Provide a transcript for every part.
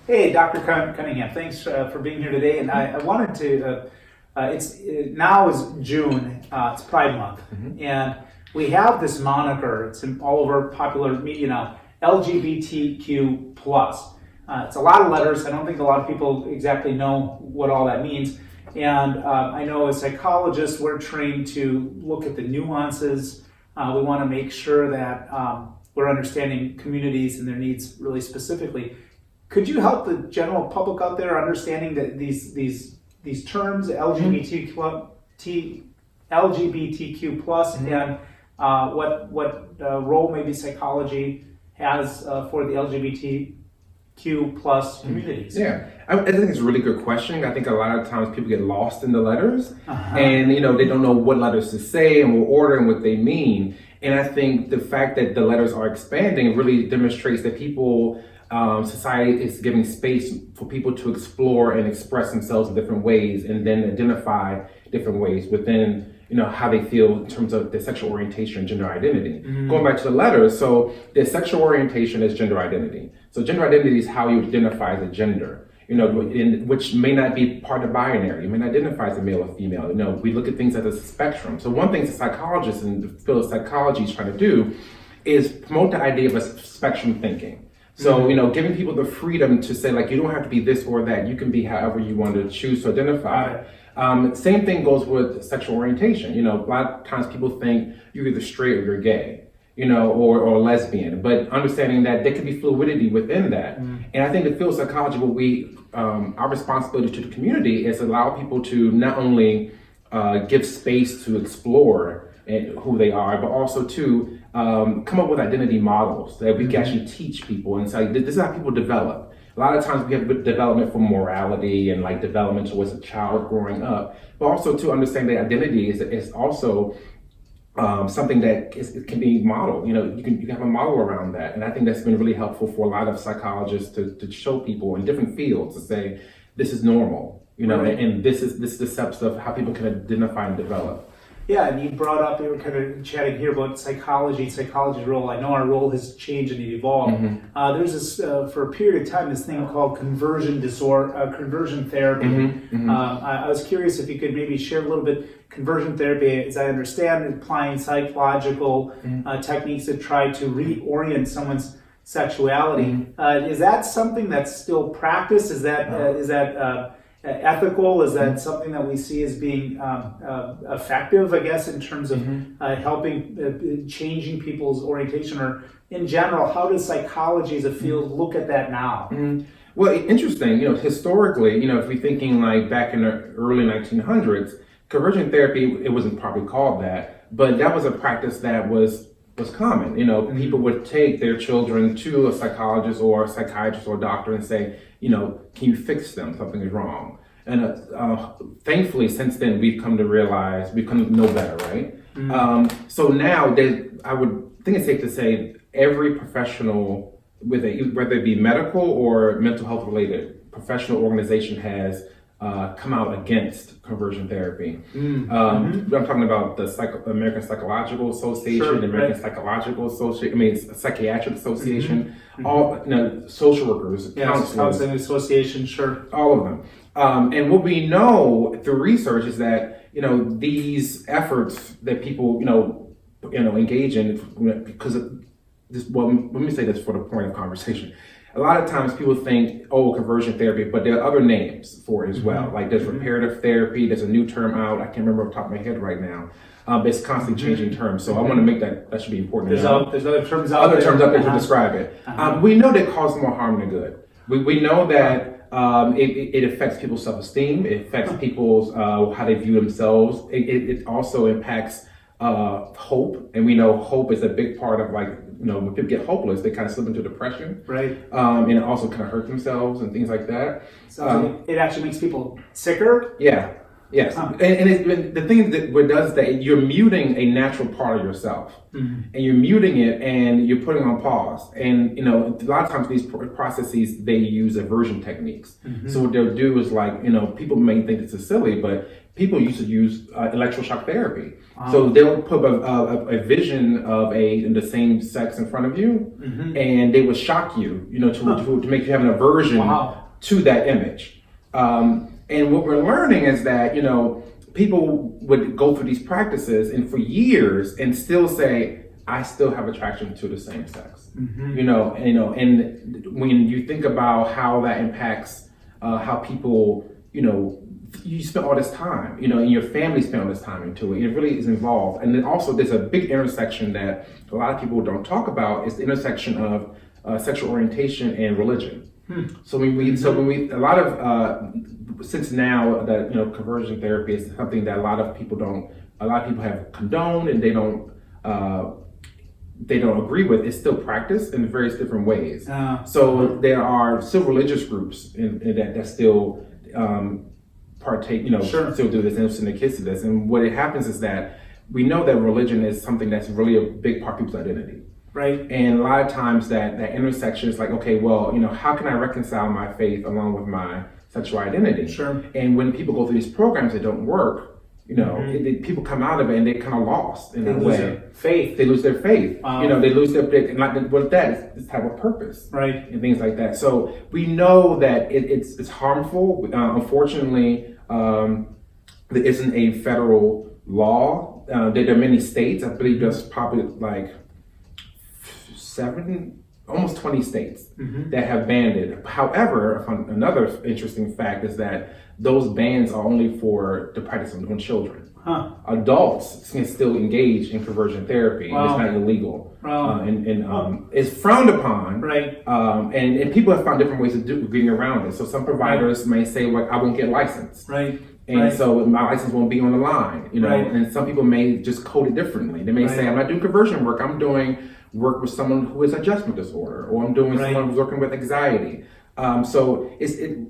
Hey, Dr. Cunningham, thanks for being here today. And I wanted to, now is June, it's Pride Month, and we have this moniker, it's in all over popular media now, LGBTQ+. It's a lot of letters. I don't think a lot of people exactly know what all that means. And I know as psychologists, we're trained to look at the nuances. We want to make sure that we're understanding communities and their needs really specifically. Could you help the general public out there understanding that these terms, LGBTQ+, and what role maybe psychology has for the LGBTQ plus communities? Yeah, I think it's a really good question. I think a lot of times people get lost in the letters, and they don't know what letters to say and what order and what they mean. And I think the fact that the letters are expanding really demonstrates that society is giving space for people to explore and express themselves in different ways, and then identify different ways within how they feel in terms of their sexual orientation and gender identity. Going back to the letters, so their sexual orientation is gender identity. So gender identity is how you identify as a gender, which may not be part of binary. You may not identify as a male or female. We look at things as a spectrum. So one thing that psychologists and the field of psychology is trying to do is promote the idea of a spectrum thinking. So, giving people the freedom to say, you don't have to be this or that. You can be however you want to choose to identify. Same thing goes with sexual orientation. A lot of times people think you're either straight or you're gay, or lesbian. But understanding that there could be fluidity within that. And I think the field of psychology, our responsibility to the community is allow people to not only give space to explore who they are, but also to come up with identity models that we can actually teach people and say, this is how people develop. A lot of times we have development for morality and development towards a child growing up, but also to understand that identity is also something that it can be modeled. You can have a model around that. And I think that's been really helpful for a lot of psychologists to show people in different fields to say, this is normal, and this is the steps of how people can identify and develop. Yeah, and you brought up, we were kind of chatting here about psychology's role. I know our role has changed and evolved. There's this, for a period of time, this thing called conversion therapy. I was curious if you could maybe share a little bit. Conversion therapy, as I understand, applying psychological techniques to try to reorient someone's sexuality. Is that something that's still practiced? Is that ethical? Is that something that we see as being effective, I guess, in terms of helping changing people's orientation? Or in general, how does psychology as a field look at that now? Well, interesting. Historically, if we're thinking back in the early 1900s, conversion therapy, it wasn't probably called that, but that was a practice that was common. People would take their children to a psychologist or a psychiatrist or a doctor and say, can you fix them? Something is wrong. And thankfully, since then, we've come to know better, right? So now, I would think it's safe to say every professional, whether it be medical or mental health related, professional organization has come out against conversion therapy. I'm talking about the American Psychological Association, the American Psychological Association, Psychiatric Association, all social workers, counseling association, all of them. And what we know through research is that these efforts that people engage in, because of this. Well, let me say this for the point of conversation. A lot of times people think, conversion therapy, but there are other names for it as well. There's reparative therapy, there's a new term out, I can't remember off the top of my head right now. It's constantly changing terms, so I want to make that should be important. There's other terms out there. To describe it. We know that cause more harm than good. We know that it affects people's self-esteem, it affects people's how they view themselves. It also impacts hope, and we know hope is a big part of when people get hopeless, they kind of slip into depression, right? And it also kind of hurt themselves and things like that. So it actually makes people sicker. Yeah, yes. And the thing that it does is that you're muting a natural part of yourself, and you're muting it, and you're putting on pause. And a lot of times these processes they use aversion techniques. So what they'll do is people may think this is silly, but people used to use electroshock therapy. So they'll put a vision of the same sex in front of you, and they would shock you, to make you have an aversion to that image. And what we're learning is that, people would go through these practices and for years and still say, I still have attraction to the same sex. And when you think about how that impacts how people, you spend all this time, and your family spend all this time into it. It really is involved. And then also there's a big intersection that a lot of people don't talk about. Is the intersection of sexual orientation and religion. So a lot of since now that conversion therapy is something that a lot of people have condoned and they don't agree with. It's still practiced in various different ways. So there are still religious groups that still partake, still do this and send their kids to this. And what it happens is that we know that religion is something that's really a big part of people's identity. Right. And a lot of times that intersection is like, okay, well, how can I reconcile my faith along with my sexual identity? Sure. And when people go through these programs that don't work, people come out of it and they're kind of lost in that way. They lose their faith. They lose their this type of purpose. Right. And things like that. So we know that it's harmful. Unfortunately, there isn't a federal law. There are many states. I believe there's probably like almost 20 states that have banned it. However, another interesting fact is that those bans are only for the practice on children. Adults can still engage in conversion therapy, and it's not illegal. It's frowned upon. Right. And people have found different ways of getting around it. So some providers may say, "Well, I won't get licensed." Right. And so my license won't be on the line. And some people may just code it differently. They may say, "I'm not doing conversion work. I'm doing work with someone who has adjustment disorder, or I'm doing someone who's working with anxiety." So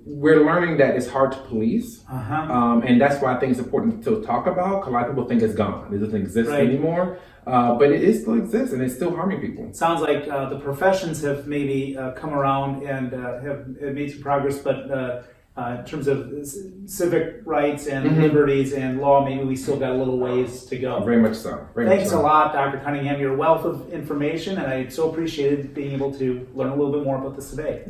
we're learning that it's hard to police, and that's why I think it's important to talk about. Because a lot of people think it's gone; it doesn't exist anymore, but it still exists, and it's still harming people. It sounds like the professions have maybe come around and have made some progress, but in terms of civic rights and liberties and law, maybe we still got a little ways to go. Very much so. Thanks a lot, Dr. Cunningham. You're a wealth of information, and I so appreciated being able to learn a little bit more about this today.